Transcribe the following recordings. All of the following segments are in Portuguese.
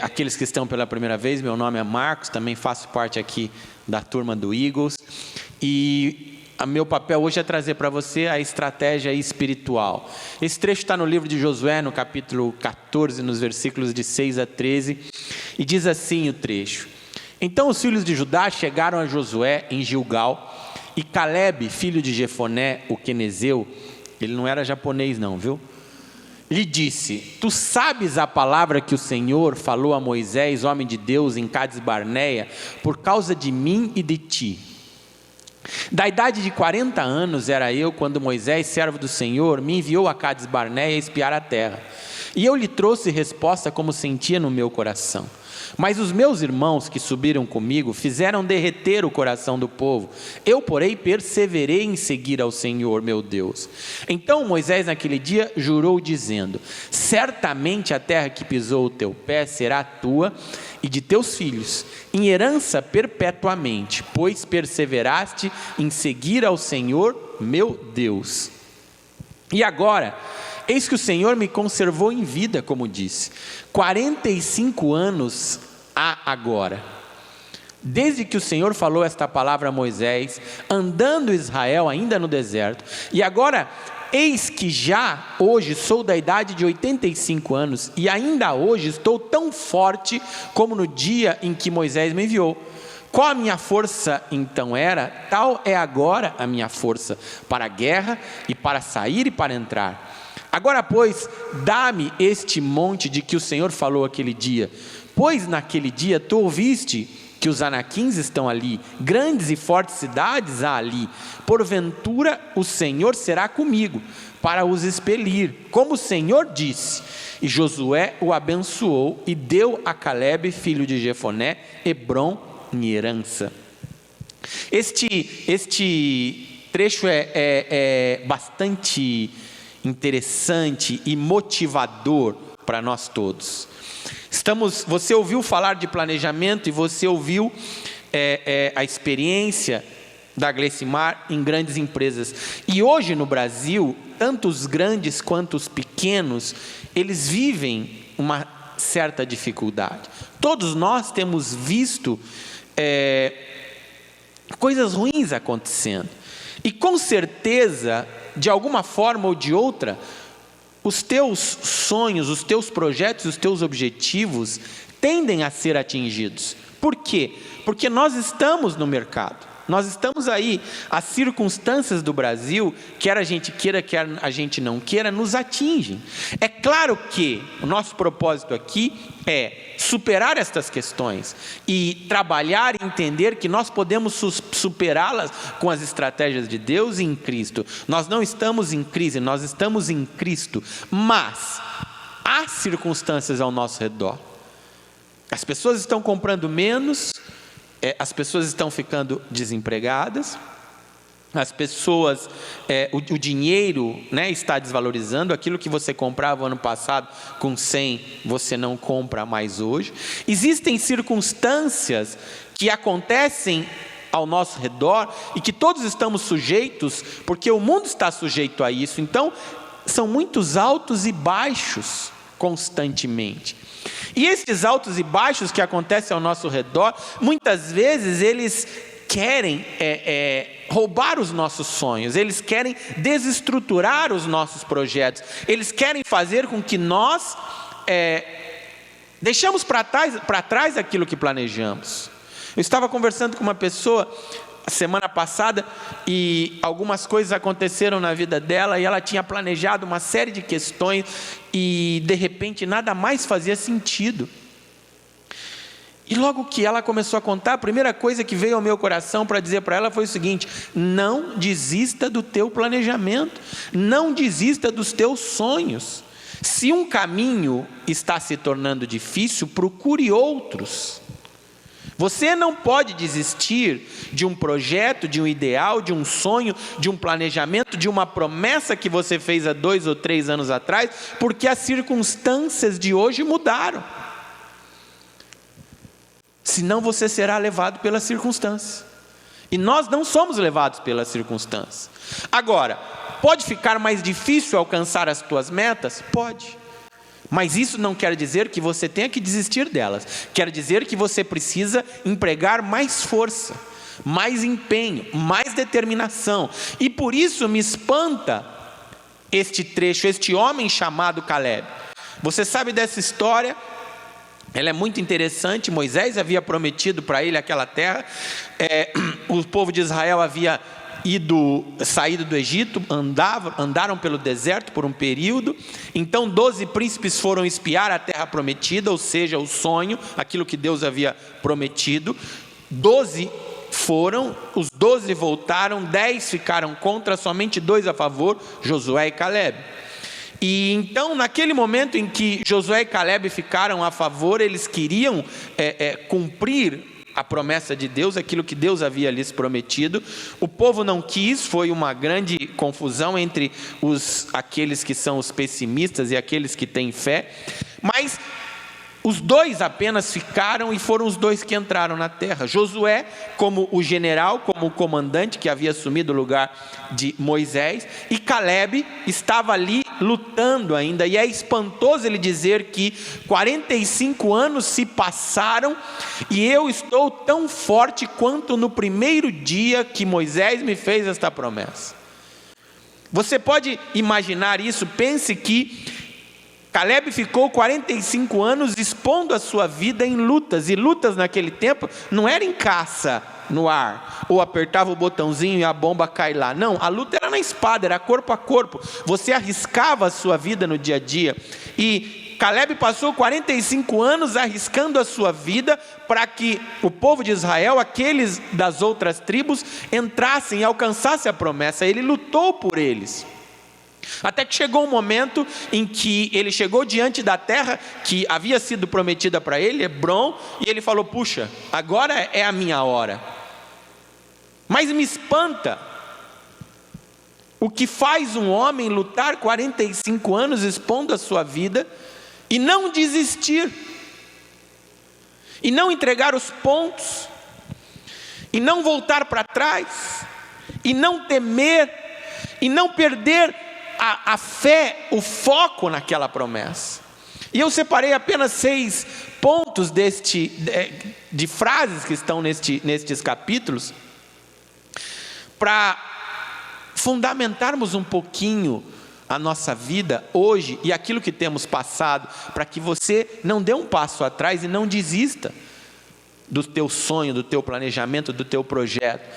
aqueles que estão pela primeira vez, meu nome é Marcos, também faço parte aqui da turma do Eagles. E o meu papel hoje é trazer para você a estratégia espiritual. Esse trecho está no livro de Josué, no capítulo 14, nos versículos de 6 a 13. E diz assim o trecho: Então os filhos de Judá chegaram a Josué em Gilgal, e Calebe, filho de Jefoné, o quenezeu, ele não era japonês não, viu? Lhe disse: Tu sabes a palavra que o Senhor falou a Moisés, homem de Deus, em Cades Barneia, por causa de mim e de ti. Da idade de 40 anos era eu, quando Moisés, servo do Senhor, me enviou a Cades Barneia a espiar a terra. E eu lhe trouxe resposta como sentia no meu coração. Mas os meus irmãos que subiram comigo fizeram derreter o coração do povo. Eu, porém, perseverei em seguir ao Senhor, meu Deus. Então Moisés naquele dia jurou dizendo: Certamente a terra que pisou o teu pé será tua e de teus filhos, em herança perpetuamente, pois perseveraste em seguir ao Senhor, meu Deus. E agora, eis que o Senhor me conservou em vida, como disse, 45 anos há agora, desde que o Senhor falou esta palavra a Moisés, andando Israel ainda no deserto. E agora, eis que já hoje sou da idade de 85 anos, e ainda hoje estou tão forte como no dia em que Moisés me enviou. Qual a minha força então era, tal é agora a minha força, para a guerra e para sair e para entrar. Agora, pois, dá-me este monte de que o Senhor falou aquele dia, pois naquele dia tu ouviste que os anaquins estão ali, grandes e fortes cidades há ali. Porventura o Senhor será comigo, para os expelir, como o Senhor disse. E Josué o abençoou e deu a Calebe, filho de Jefoné, Hebrom em herança. Este trecho é bastante interessante e motivador para nós todos. Você ouviu falar de planejamento e você ouviu a experiência da Glecimar em grandes empresas. E hoje no Brasil, tanto os grandes quanto os pequenos, eles vivem uma certa dificuldade. Todos nós temos visto coisas ruins acontecendo. E com certeza, de alguma forma ou de outra, os teus sonhos, os teus projetos, os teus objetivos tendem a ser atingidos. Por quê? Porque nós estamos no mercado. Nós estamos aí, as circunstâncias do Brasil, quer a gente queira, quer a gente não queira, nos atingem. É claro que o nosso propósito aqui é superar estas questões e trabalhar e entender que nós podemos superá-las com as estratégias de Deus e em Cristo. Nós não estamos em crise, nós estamos em Cristo, mas há circunstâncias ao nosso redor. As pessoas estão comprando menos, as pessoas estão ficando desempregadas, as pessoas, o dinheiro, está desvalorizando. Aquilo que você comprava ano passado com 100, você não compra mais hoje. Existem circunstâncias que acontecem ao nosso redor e que todos estamos sujeitos, porque o mundo está sujeito a isso. Então, são muitos altos e baixos constantemente. E esses altos e baixos que acontecem ao nosso redor, muitas vezes eles querem roubar os nossos sonhos, eles querem desestruturar os nossos projetos, eles querem fazer com que nós deixamos para trás aquilo que planejamos. Eu estava conversando com uma pessoa semana passada e algumas coisas aconteceram na vida dela e ela tinha planejado uma série de questões e de repente nada mais fazia sentido. E logo que ela começou a contar, a primeira coisa que veio ao meu coração para dizer para ela foi o seguinte: não desista do teu planejamento, não desista dos teus sonhos. Se um caminho está se tornando difícil, procure outros. Você não pode desistir de um projeto, de um ideal, de um sonho, de um planejamento, de uma promessa que você fez há 2 ou 3 anos atrás, porque as circunstâncias de hoje mudaram. Senão você será levado pelas circunstâncias. E nós não somos levados pelas circunstâncias. Agora, pode ficar mais difícil alcançar as tuas metas? Pode. Mas isso não quer dizer que você tenha que desistir delas. Quer dizer que você precisa empregar mais força, mais empenho, mais determinação. E por isso me espanta este trecho, este homem chamado Caleb. Você sabe dessa história? Ela é muito interessante. Moisés havia prometido para ele aquela terra. O povo de Israel havia saído do Egito, andaram pelo deserto por um período. Então 12 príncipes foram espiar a terra prometida, ou seja, o sonho, aquilo que Deus havia prometido. 12 foram, os 12 voltaram, 10 ficaram contra, somente 2 a favor, Josué e Caleb. E então, naquele momento em que Josué e Caleb ficaram a favor, eles queriam cumprir a promessa de Deus, aquilo que Deus havia lhes prometido. O povo não quis, foi uma grande confusão entre aqueles que são os pessimistas e aqueles que têm fé, mas os 2 apenas ficaram e foram os 2 que entraram na terra. Josué, como o general, como o comandante que havia assumido o lugar de Moisés, e Caleb estava ali lutando ainda. E é espantoso ele dizer que 45 anos se passaram e eu estou tão forte quanto no primeiro dia que Moisés me fez esta promessa. Você pode imaginar isso? Pense que Caleb ficou 45 anos expondo a sua vida em lutas, e lutas naquele tempo não era em caça no ar, ou apertava o botãozinho e a bomba cai lá. Não, a luta era na espada, era corpo a corpo. Você arriscava a sua vida no dia a dia. E Caleb passou 45 anos arriscando a sua vida para que o povo de Israel, aqueles das outras tribos, entrassem e alcançassem a promessa. Ele lutou por eles. Até que chegou um momento em que ele chegou diante da terra que havia sido prometida para ele, Hebrom, e ele falou: puxa, agora é a minha hora. Mas me espanta o que faz um homem lutar 45 anos expondo a sua vida e não desistir, e não entregar os pontos, e não voltar para trás, e não temer, e não perder a fé, o foco naquela promessa. E eu separei apenas 6 pontos de frases que estão nestes capítulos, para fundamentarmos um pouquinho a nossa vida hoje e aquilo que temos passado, para que você não dê um passo atrás e não desista do teu sonho, do teu planejamento, do teu projeto.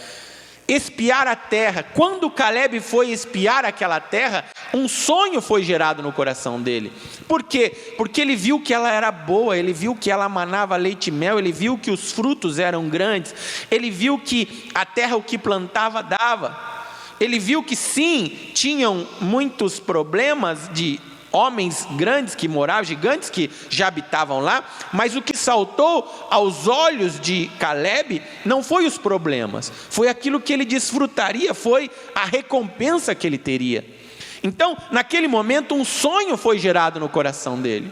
Espiar a terra. Quando Caleb foi espiar aquela terra, um sonho foi gerado no coração dele. Por quê? Porque ele viu que ela era boa, ele viu que ela manava leite e mel, ele viu que os frutos eram grandes, ele viu que a terra o que plantava dava, ele viu que sim, tinham muitos problemas de homens grandes que moravam, gigantes que já habitavam lá, mas o que saltou aos olhos de Caleb não foi os problemas, foi aquilo que ele desfrutaria, foi a recompensa que ele teria. Então, naquele momento, um sonho foi gerado no coração dele.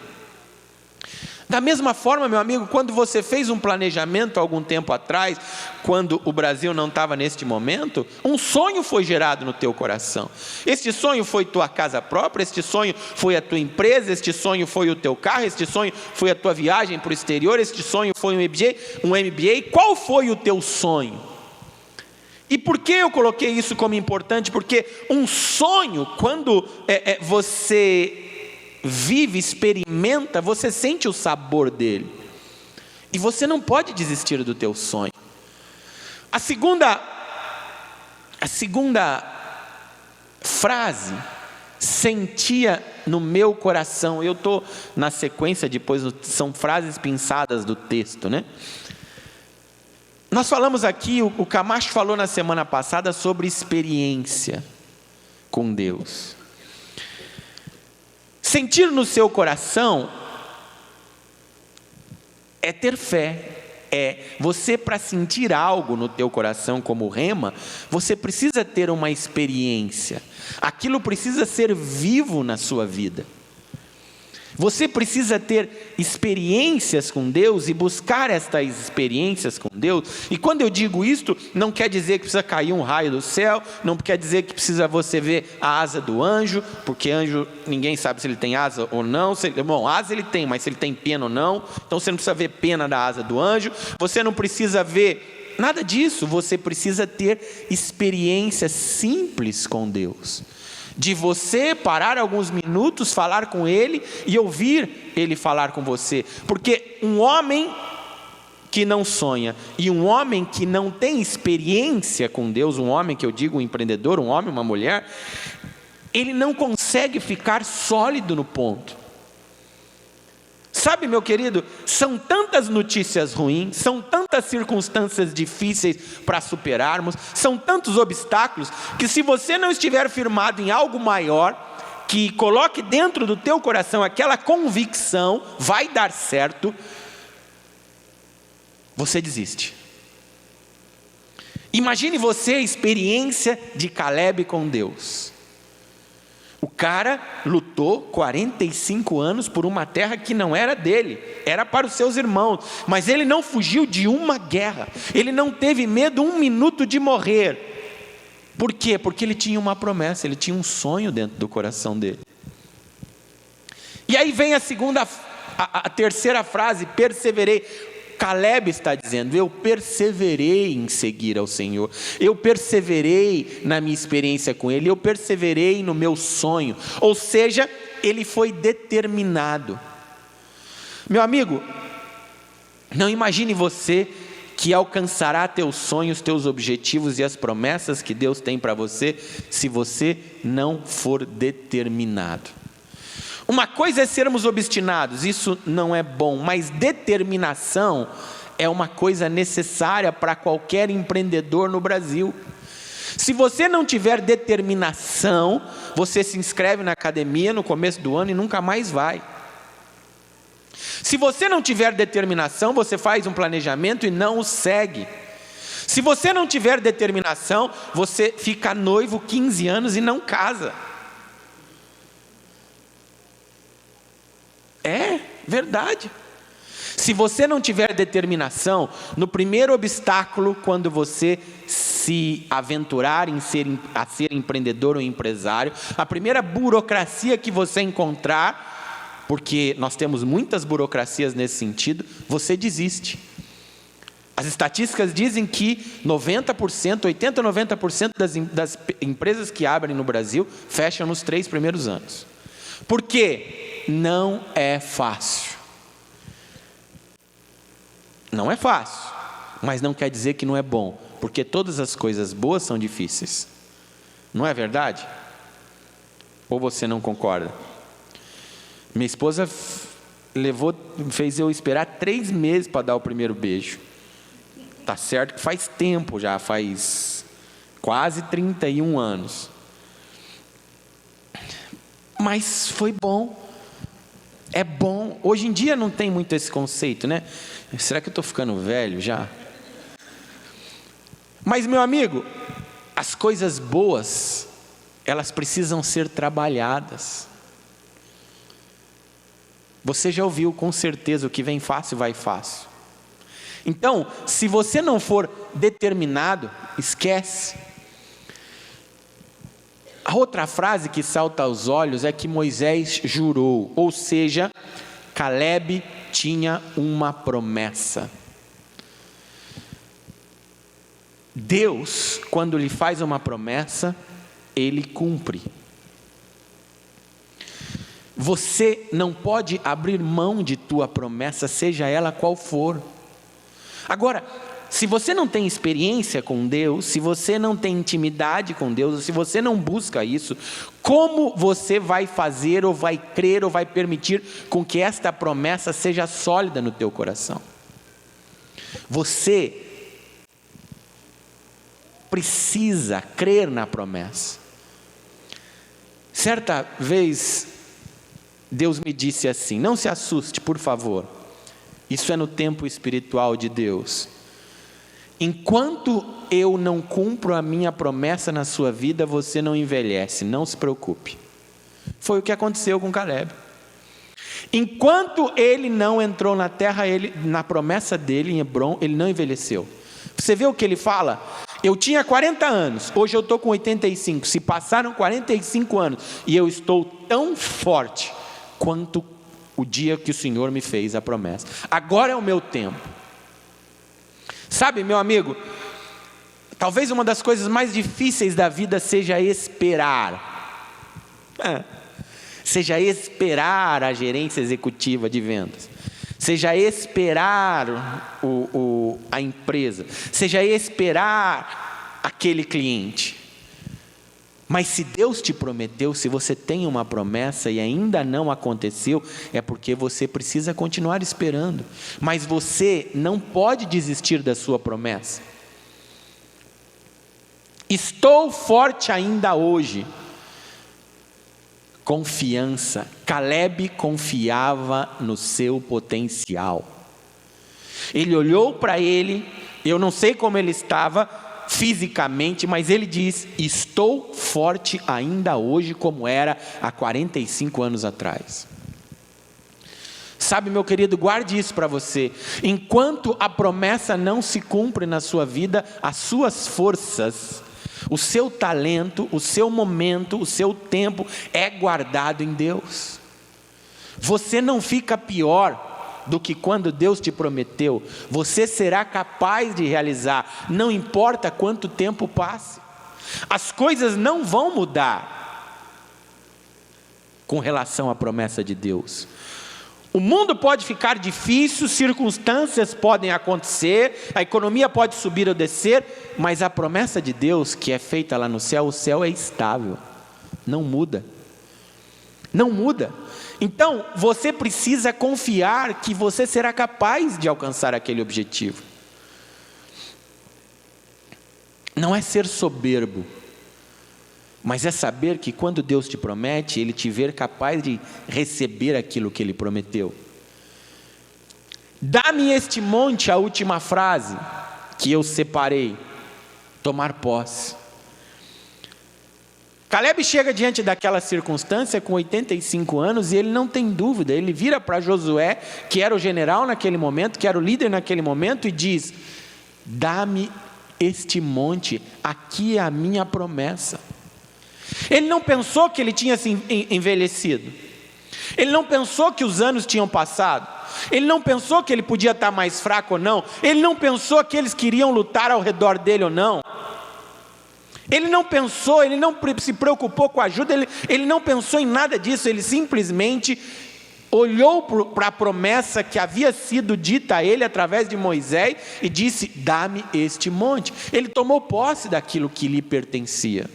Da mesma forma, meu amigo, quando você fez um planejamento há algum tempo atrás, quando o Brasil não estava neste momento, um sonho foi gerado no teu coração. Este sonho foi tua casa própria, este sonho foi a tua empresa, este sonho foi o teu carro, este sonho foi a tua viagem para o exterior, este sonho foi um MBA. Qual foi o teu sonho? E por que eu coloquei isso como importante? Porque um sonho, quando você vive, experimenta, você sente o sabor dele. E você não pode desistir do teu sonho. A segunda frase, sentia no meu coração. Eu estou na sequência, depois são frases pinçadas do texto, né? Nós falamos aqui, o Camacho falou na semana passada sobre experiência com Deus. Sentir no seu coração é ter fé. Você, para sentir algo no teu coração como rema, você precisa ter uma experiência. Aquilo precisa ser vivo na sua vida. Você precisa ter experiências com Deus e buscar estas experiências com Deus. E quando eu digo isto, não quer dizer que precisa cair um raio do céu, não quer dizer que precisa você ver a asa do anjo, porque anjo, ninguém sabe se ele tem asa ou não. Bom, asa ele tem, mas se ele tem pena ou não. Então você não precisa ver pena da asa do anjo. Você não precisa ver nada disso. Você precisa ter experiências simples com Deus. De você parar alguns minutos, falar com Ele e ouvir Ele falar com você. Porque um homem que não sonha e um homem que não tem experiência com Deus, um homem que eu digo um empreendedor, um homem, uma mulher, ele não consegue ficar sólido no ponto. Sabe, meu querido, são tantas notícias ruins, são tantas circunstâncias difíceis para superarmos, são tantos obstáculos, que se você não estiver firmado em algo maior, que coloque dentro do teu coração aquela convicção, vai dar certo, você desiste. Imagine você a experiência de Caleb com Deus. O cara lutou 45 anos por uma terra que não era dele, era para os seus irmãos, mas ele não fugiu de uma guerra, ele não teve medo um minuto de morrer. Por quê? Porque ele tinha uma promessa, ele tinha um sonho dentro do coração dele. E aí vem a terceira frase, perseverei. Caleb está dizendo, eu perseverei em seguir ao Senhor, eu perseverei na minha experiência com Ele, eu perseverei no meu sonho, ou seja, ele foi determinado. Meu amigo, não imagine você que alcançará teus sonhos, teus objetivos e as promessas que Deus tem para você, se você não for determinado. Uma coisa é sermos obstinados, isso não é bom, mas determinação é uma coisa necessária para qualquer empreendedor no Brasil. Se você não tiver determinação, você se inscreve na academia no começo do ano e nunca mais vai. Se você não tiver determinação, você faz um planejamento e não o segue. Se você não tiver determinação, você fica noivo 15 anos e não casa. É verdade. Se você não tiver determinação, no primeiro obstáculo, quando você se aventurar a ser empreendedor ou empresário, a primeira burocracia que você encontrar, porque nós temos muitas burocracias nesse sentido, você desiste. As estatísticas dizem que 90%, 80%, 90% das empresas que abrem no Brasil fecham nos 3 primeiros anos. Por quê? Não é fácil. Não é fácil, mas não quer dizer que não é bom, porque todas as coisas boas são difíceis. Não é verdade? Ou você não concorda? Minha esposa fez eu esperar 3 meses para dar o primeiro beijo. Tá certo que faz tempo já, faz quase 31 anos. Mas foi bom. É bom. Hoje em dia não tem muito esse conceito, né? Será que eu estou ficando velho já? Mas, meu amigo, as coisas boas, elas precisam ser trabalhadas. Você já ouviu com certeza, o que vem fácil, vai fácil. Então, se você não for determinado, esquece. A outra frase que salta aos olhos é que Moisés jurou, ou seja, Caleb tinha uma promessa. Deus, quando lhe faz uma promessa, Ele cumpre. Você não pode abrir mão de tua promessa, seja ela qual for. Agora, se você não tem experiência com Deus, se você não tem intimidade com Deus, se você não busca isso, como você vai fazer ou vai crer ou vai permitir com que esta promessa seja sólida no teu coração? Você precisa crer na promessa. Certa vez, Deus me disse assim: não se assuste, por favor, isso é no tempo espiritual de Deus. Enquanto eu não cumpro a minha promessa na sua vida, você não envelhece, não se preocupe. Foi o que aconteceu com Caleb. Enquanto ele não entrou na terra, na promessa dele em Hebron, ele não envelheceu. Você vê o que ele fala? Eu tinha 40 anos, hoje eu estou com 85. Se passaram 45 anos e eu estou tão forte quanto o dia que o Senhor me fez a promessa. Agora é o meu tempo. Sabe, meu amigo, talvez uma das coisas mais difíceis da vida seja esperar. Seja esperar a gerência executiva de vendas. Seja esperar a empresa. Seja esperar aquele cliente. Mas se Deus te prometeu, se você tem uma promessa e ainda não aconteceu, é porque você precisa continuar esperando. Mas você não pode desistir da sua promessa. Estou forte ainda hoje. Confiança. Caleb confiava no seu potencial. Ele olhou para ele, eu não sei como ele estava fisicamente, mas ele diz: estou forte ainda hoje como era há 45 anos atrás. Sabe, meu querido, guarde isso para você. Enquanto a promessa não se cumpre na sua vida, as suas forças, o seu talento, o seu momento, o seu tempo é guardado em Deus. Você não fica pior do que quando Deus te prometeu. Você será capaz de realizar, não importa quanto tempo passe. As coisas não vão mudar com relação à promessa de Deus. O mundo pode ficar difícil, circunstâncias podem acontecer, a economia pode subir ou descer, mas a promessa de Deus que é feita lá no céu, o céu é estável, não muda. Não muda. Então, você precisa confiar que você será capaz de alcançar aquele objetivo. Não é ser soberbo, mas é saber que quando Deus te promete, Ele te ver capaz de receber aquilo que Ele prometeu. Dá-me este monte, a última frase que eu separei, tomar posse. Caleb chega diante daquela circunstância com 85 anos e ele não tem dúvida. Ele vira para Josué, que era o general naquele momento, que era o líder naquele momento, e diz: dá-me este monte, aqui é a minha promessa. Ele não pensou que ele tinha se envelhecido. Ele não pensou que os anos tinham passado. Ele não pensou que ele podia estar mais fraco ou não. Ele não pensou que eles queriam lutar ao redor dele ou não. Ele não pensou, ele não se preocupou com a ajuda, ele não pensou em nada disso. Ele simplesmente olhou para a promessa que havia sido dita a ele através de Moisés e disse: dá-me este monte. Ele tomou posse daquilo que lhe pertencia.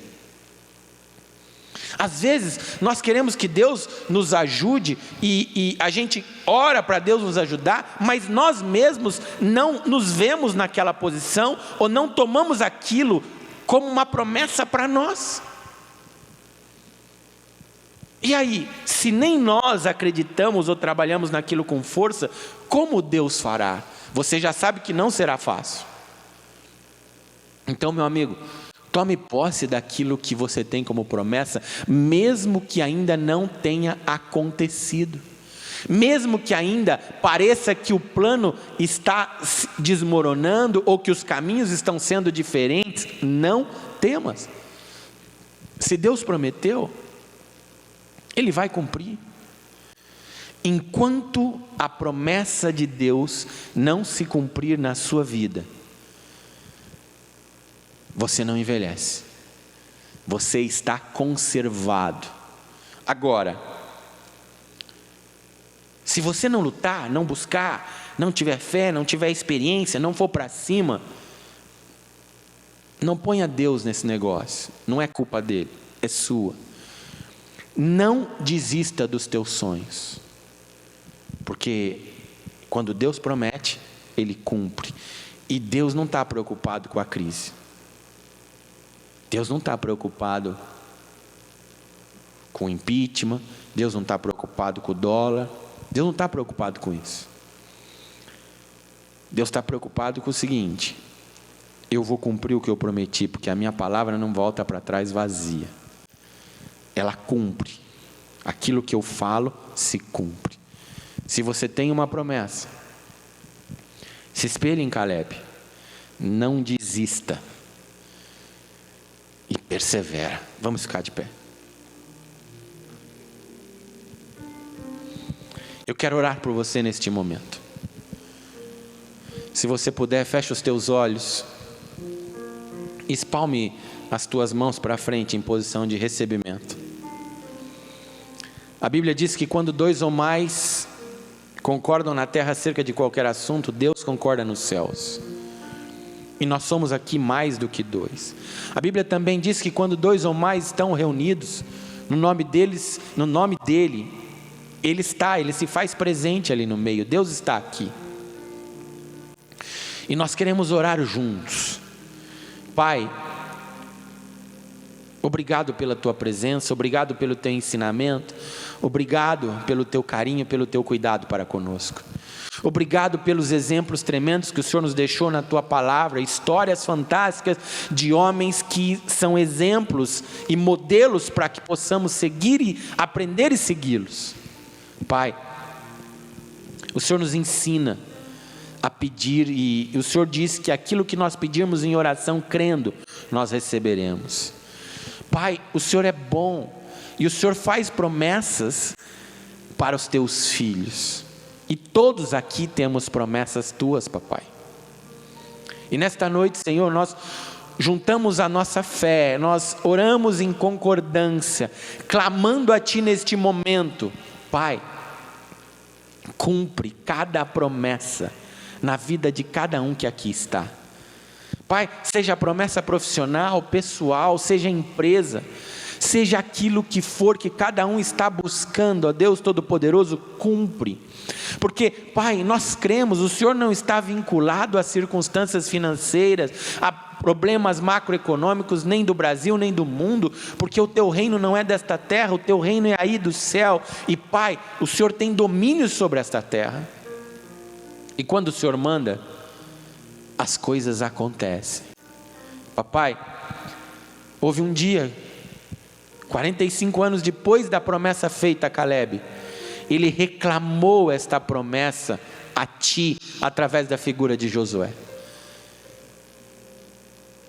Às vezes nós queremos que Deus nos ajude e a gente ora para Deus nos ajudar, mas nós mesmos não nos vemos naquela posição ou não tomamos aquilo como uma promessa para nós. E aí, se nem nós acreditamos ou trabalhamos naquilo com força, como Deus fará? Você já sabe que não será fácil. Então, meu amigo, tome posse daquilo que você tem como promessa, mesmo que ainda não tenha acontecido. Mesmo que ainda pareça que o plano está desmoronando ou que os caminhos estão sendo diferentes, não temas. Se Deus prometeu, Ele vai cumprir. Enquanto a promessa de Deus não se cumprir na sua vida, você não envelhece. Você está conservado. Agora, se você não lutar, não buscar, não tiver fé, não tiver experiência, não for para cima, não ponha Deus nesse negócio. Não é culpa dele, é sua. Não desista dos teus sonhos. Porque quando Deus promete, Ele cumpre. E Deus não está preocupado com a crise. Deus não está preocupado com o impeachment. Deus não está preocupado com o dólar. Deus não está preocupado com isso. Deus está preocupado com o seguinte: eu vou cumprir o que eu prometi, porque a minha palavra não volta para trás vazia. Ela cumpre. Aquilo que eu falo se cumpre. Se você tem uma promessa, se espelhe em Caleb. Não desista. E persevera. Vamos ficar de pé. Eu quero orar por você neste momento. Se você puder, feche os teus olhos. Espalme as tuas mãos para frente em posição de recebimento. A Bíblia diz que quando 2 ou mais concordam na terra acerca de qualquer assunto, Deus concorda nos céus. E nós somos aqui mais do que 2. A Bíblia também diz que quando 2 ou mais estão reunidos, no nome dele, Ele se faz presente ali no meio. Deus está aqui. E nós queremos orar juntos. Pai, obrigado pela Tua presença, obrigado pelo Teu ensinamento, obrigado pelo Teu carinho, pelo Teu cuidado para conosco. Obrigado pelos exemplos tremendos que o Senhor nos deixou na Tua palavra, histórias fantásticas de homens que são exemplos e modelos para que possamos seguir e aprender e segui-los. Pai, o Senhor nos ensina a pedir e o Senhor diz que aquilo que nós pedirmos em oração, crendo, nós receberemos. Pai, o Senhor é bom e o Senhor faz promessas para os Teus filhos. E todos aqui temos promessas Tuas, Papai. E nesta noite, Senhor, nós juntamos a nossa fé, nós oramos em concordância, clamando a Ti neste momento. Pai, cumpre cada promessa na vida de cada um que aqui está. Pai, seja a promessa profissional, pessoal, seja a empresa, seja aquilo que for que cada um está buscando, ó Deus Todo-Poderoso, cumpre. Porque, Pai, nós cremos, o Senhor não está vinculado a circunstâncias financeiras, a problemas macroeconômicos, nem do Brasil, nem do mundo, porque o Teu reino não é desta terra, o Teu reino é aí do céu, e Pai, o Senhor tem domínio sobre esta terra, e quando o Senhor manda, as coisas acontecem. Papai, houve um dia, 45 anos depois da promessa feita a Caleb, ele reclamou esta promessa a Ti, através da figura de Josué.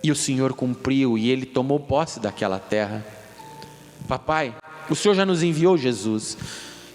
E o Senhor cumpriu, e ele tomou posse daquela terra. Papai, o Senhor já nos enviou Jesus,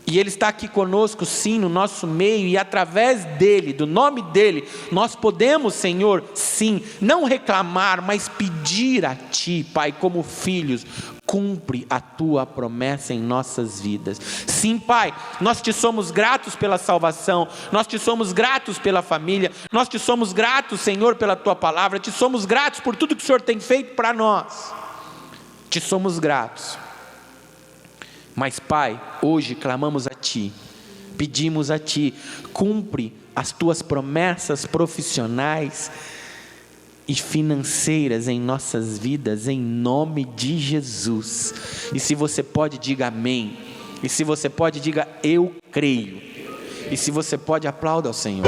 e Ele está aqui conosco sim, no nosso meio, e através dEle, do nome dEle, nós podemos, Senhor, sim, não reclamar, mas pedir a Ti, Pai, como filhos, cumpre a Tua promessa em nossas vidas. Sim, Pai, nós Te somos gratos pela salvação, nós Te somos gratos pela família, nós Te somos gratos, Senhor, pela Tua palavra, Te somos gratos por tudo que o Senhor tem feito para nós, Te somos gratos. Mas, Pai, hoje clamamos a Ti, pedimos a Ti, cumpre as Tuas promessas profissionais e financeiras em nossas vidas, em nome de Jesus. E se você pode, diga amém. E se você pode, diga eu creio. E se você pode, aplauda ao Senhor.